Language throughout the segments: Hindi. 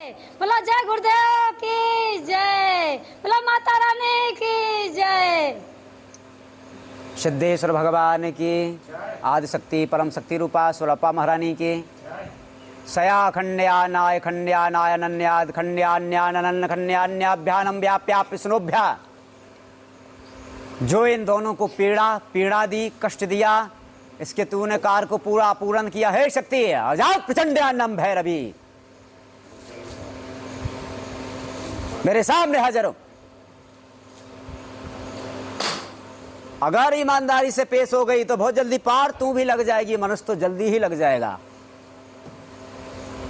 बोला जय गुरुदेव की जय, बोला माता रानी की जय। सिद्धेश्वर भगवान की, आदि शक्ति परम शक्ति रूपा स्वरूपा महारानी की, सया खंड्यानाय खंड्यानाय नन्याद खंड्यान्यानन खंड्यान्याभ्यानम व्याप्या विष्णुभ्या। जो इन दोनों को पीड़ा दी, कष्ट दिया, इसके तूने कार्य को पूरा पूर्ण किया। हे शक्ति अजात प्रचंड्यानम भैरवी, मेरे सामने हाजिर हो। अगर ईमानदारी से पेश हो गई तो बहुत जल्दी पार तू भी लग जाएगी, मनुष्य तो जल्दी ही लग जाएगा।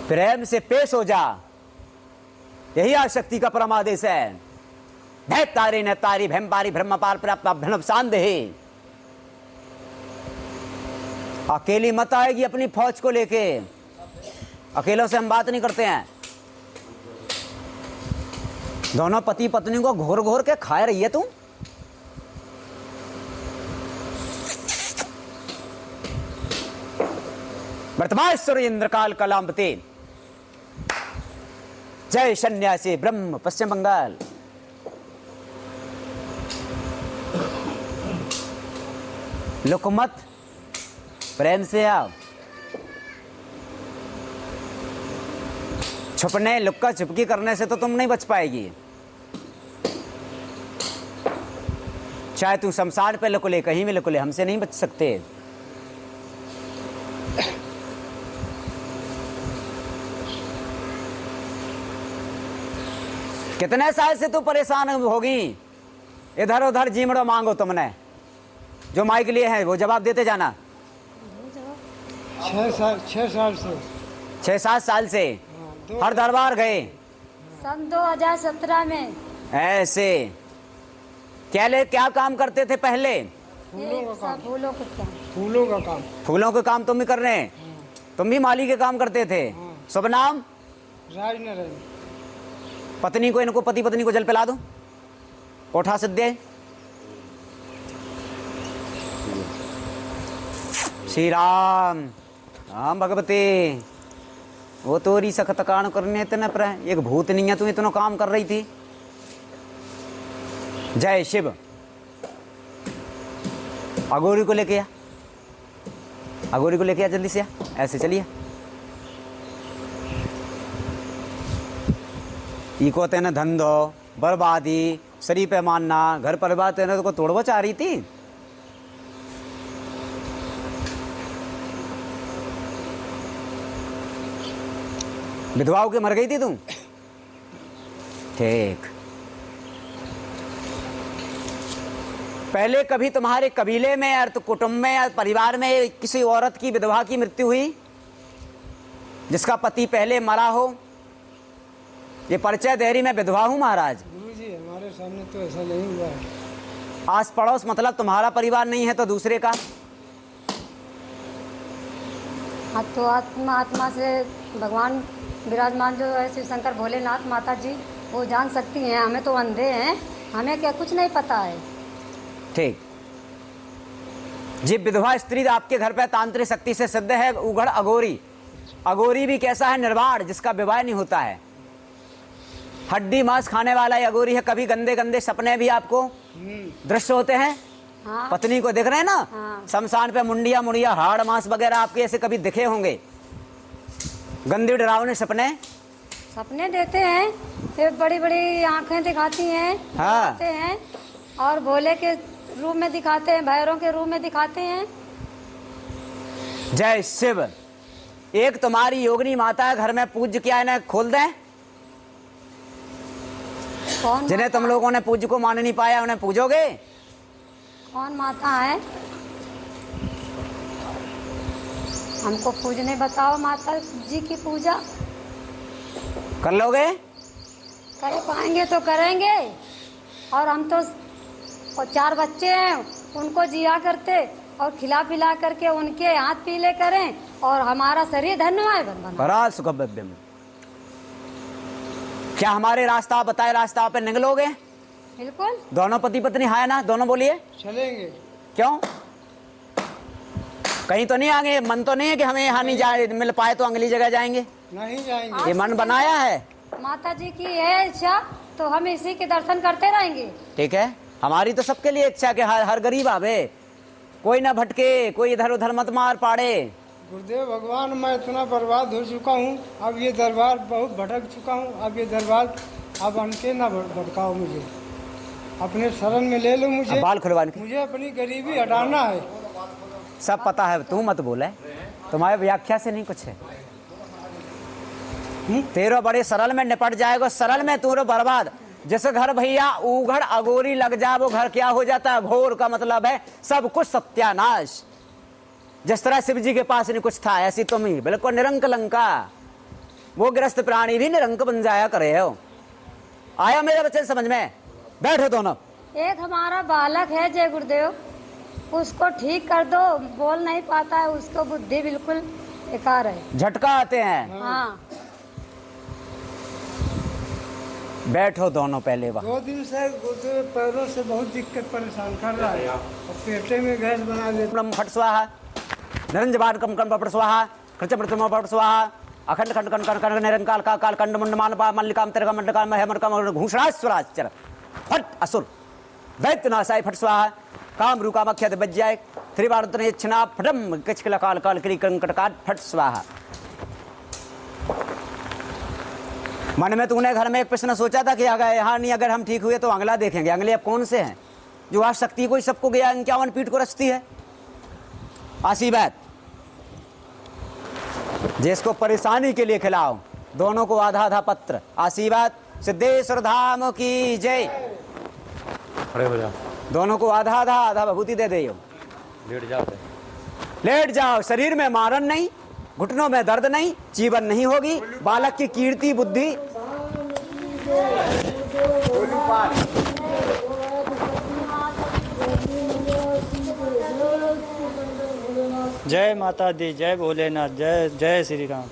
प्रेम से पेश हो जा, यही आशक्ति का परम आदेश है। दैतारी नैतारी भैम्पारी ब्रह्मपार प्राप्त अभ्यनव सांदेही। अकेली मत आएगी अपनी फौज को लेके, अकेलों से हम बात नहीं करते हैं। दोनों पति पत्नी को घोर घोर के खा रही है तू। वर्तमानेश्वर इंद्रकाल कलांबते, जय सन्यासी ब्रह्म पश्चिम बंगाल। लुक मत, प्रेम से आओ। छुपने लुक्का छुपकी करने से तो तुम नहीं बच पाएगी। चाहे तू शमशान पे लुक ले, कहीं भी लुक ले, हमसे नहीं बच सकते। कितने साल से तू परेशान होगी, इधर उधर जीमड़ो मांगो तुमने। जो माइक लिए हैं वो जवाब देते जाना। 6-7 साल से हर दरबार गए। सन 2017 में ऐसे क्या काम करते थे पहले? फूलों का काम। फूलों का काम तुम भी कर रहे हैं? तुम भी माली के काम करते थे? शुभ नाम? राजनारायण। पत्नी को, इनको पति पत्नी को जल पिला दो। कोठा सिद्धे श्री राम राम भगवती। वो तोरी सख्त कान करने इतने पर एक भूत नहीं है, तू इतना काम कर रही थी। जय शिव। अगोरी को लेके आ, अगोरी को लेके आ जल्दी से आ। ऐसे चलिए। इको तेने धंधो बर्बादी शरीर पे मानना, घर परिवार तेने तो तोड़वा चाह रही थी। विधवाओं के मर गई थी तू? ठीक। पहले कभी तुम्हारे कबीले में या तो कुटुंब में या परिवार में किसी औरत की, विधवा की मृत्यु हुई जिसका पति पहले मरा हो? ये परिचय देरी में विधवा हूं महाराज। गुरुजी हमारे सामने तो ऐसा नहीं हुआ है। आस पड़ोस मतलब तुम्हारा परिवार नहीं है तो दूसरे का? तो आत्मा से भगवान विराजमान जो है शिव शंकर भोलेनाथ माता जी, वो जान सकती हैं। हमें तो अंधे हैं, हमें क्या कुछ नहीं पता है। ठीक। जी विधवा स्त्री आपके घर पे तांत्रिक शक्ति से सिद्ध है उघड़ अगोरी। अगोरी भी कैसा है? निर्वाण, जिसका विवाह नहीं होता है, हड्डी मांस खाने वाला ही अगोरी है। कभी गंदे गंदे सपने भी आपको दृश्य होते हैं? हाँ। पत्नी को देख रहे हैं ना? हाँ। शमशान पे मुंडिया मुंडिया हाड़ मांस वगैरह आपके ऐसे कभी दिखे होंगे? गंदी डरावने सपने देते हैं, फिर बड़ी बड़ी आंखें दिखाती हैं। हाँ। दिखाते हैं और भोले के रूप में दिखाते हैं, भैरों के रूप में दिखाते हैं। जय शिव। एक तुम्हारी योगिनी माता है घर में, पूज्य क्या इन्हें खोल दें? कौन जिन्हें तुम लोगों ने पूज्य को मान नहीं पाया उन्हें पूजोगे? कौन माता है? हमको पूजने बताओ, माता जी की पूजा कर लोगे? कर पाएंगे तो करेंगे। और हम तो 4 बच्चे हैं, उनको जिया करते और खिला पिला करके उनके हाथ पीले करें और हमारा शरीर धन्यवाद बना। सुखभ्यम। क्या हमारे रास्ता बताए रास्ता पे निकलोगे? बिल्कुल। दोनों पति पत्नी है ना? दोनों बोलिए। चलेंगे। क्यों? कहीं तो नहीं आगे? मन तो नहीं है कि हमें यहाँ नहीं जाए मिल पाए तो अगली जगह जाएंगे? नहीं जाएंगे। ये मन बनाया है? माता जी की है इच्छा तो हम इसी के दर्शन करते रहेंगे। ठीक है, हमारी तो सबके लिए इच्छा कि हर गरीब आवे, कोई ना भटके, कोई इधर उधर मत मार पाड़े। गुरुदेव भगवान, मैं इतना बर्बाद हो चुका हूँ, अब ये दरबार बहुत भटक चुका हूँ, अब ये दरबार अब अनके ना भटकाओ मुझे, अपने शरण में ले लो मुझे। बाल खुलवाने के मुझे अपनी गरीबी हटाना है। सब पता है, तू मत बोले, तुम्हारे व्याख्या से नहीं कुछ है। तेरो बड़े सरल में निपट जाएगा, सरल में तू बर्बाद। जिस घर भैया उघड़ अगोरी लग जा, वो घर क्या हो जाता है? घोर का मतलब है सब कुछ सत्यानाश। जिस तरह शिव जी के पास नहीं कुछ था, ऐसी तुम ही बिल्कुल निरंक लंका। वो ग्रस्त प्राणी भी निरंक बन जाया करे हो। आया मेरे बच्चे समझ में? बैठो दोनों। एक हमारा बालक है जय गुरुदेव, उसको ठीक कर दो, बोल नहीं पाता है, उसको बुद्धि बिल्कुल बेकार है, झटका आते हैं। हाँ। बैठो दोनों पहले वहाँ। 2 दिन से गुरुदेव पैरों से बहुत दिक्कत परेशान कर रहा है और पेटे में गैस बना देता। फट स्वाहा, निरंजन कम कम पट स्वाहा, कृच प्रतिमा पट स्वाहा, अखंड खंड खंड खंड खंड निरंकाल का काल कंड मुंड मान पा मल्लिकाम तेरका मंडकाम मह मरकाम घूषणाज स्वराजचर फट असुर दैत्य नासाय फट स्वाहा, काम रूकाम अख्यात बज्जाय त्रिवार इच्छना फटम किचकला काल काल क्री कंकटकाट फट स्वाहा। मन में तूने घर में एक प्रश्न सोचा था कि अगर यहाँ नहीं, अगर हम ठीक हुए तो अगला देखेंगे। अगले अब कौन से हैं जो आज शक्ति को ही सबको गया 51 पीठ को रचती है? आशीर्वाद जिसको परेशानी के लिए खिलाओ, दोनों को आधा आधा पत्र। आशीर्वाद सिद्धेश्वर धाम की जय। खड़े हो जाओ, दोनों को आधा आधा आधा विभूति दे दे। लेट जाओ, लेट जाओ, शरीर में मारन नहीं, घुटनों में दर्द नहीं, जीवन नहीं होगी, बालक की कीर्ति बुद्धि। जय माता दी, जय भोलेनाथ, जय जय श्री राम।